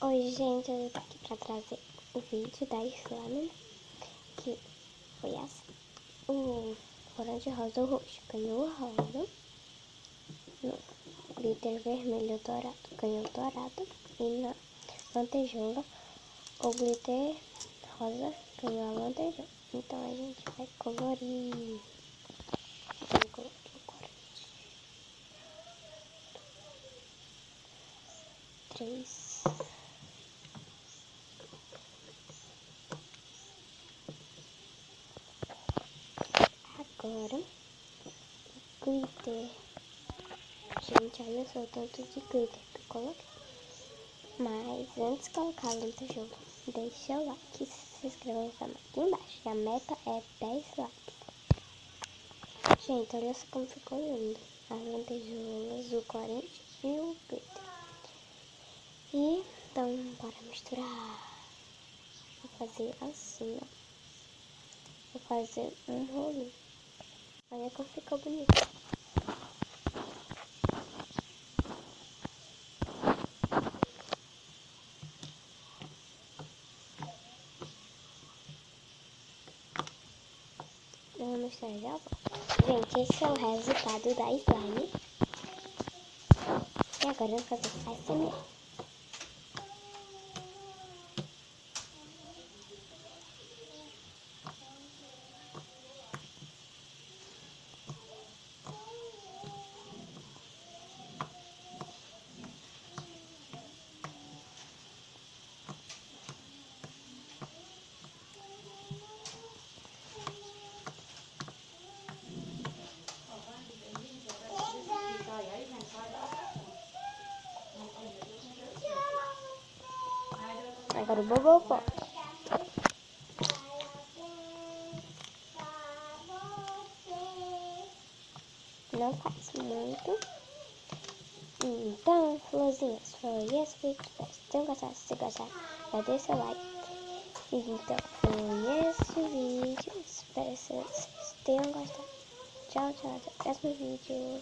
Oi, gente, eu tô aqui pra trazer o vídeo da slime, que foi assim. O corante rosa roxo ganhou rosa, no glitter vermelho dourado ganhou dourado, e na lantejola o glitter rosa ganhou a lantejola. Então a gente vai colorir. Vou colorir o corante. 3. Agora, glitter. Gente, olha só o tanto de glitter que eu coloquei. Mas antes de colocar a lantejola, deixa o like, se inscreva no canal aqui embaixo. E a meta é 10 likes. Gente, olha só como ficou lindo. As lantejoulas, o corante e o glitter. E então, bora misturar. Vou fazer assim, ó. Vou fazer um rolinho. Olha como ficou bonito. Eu vou mostrar já volto. Gente, esse é o resultado da slime. E agora eu vou fazer ASMR. Agora o bobobó. Não faz muito. Então, florzinhas, foi esse vídeo. Espero que tenham gostado. Se gostar, já deixa seu like. Então, foi esse vídeo. Espero que vocês tenham gostado. Tchau, tchau. Até o próximo vídeo.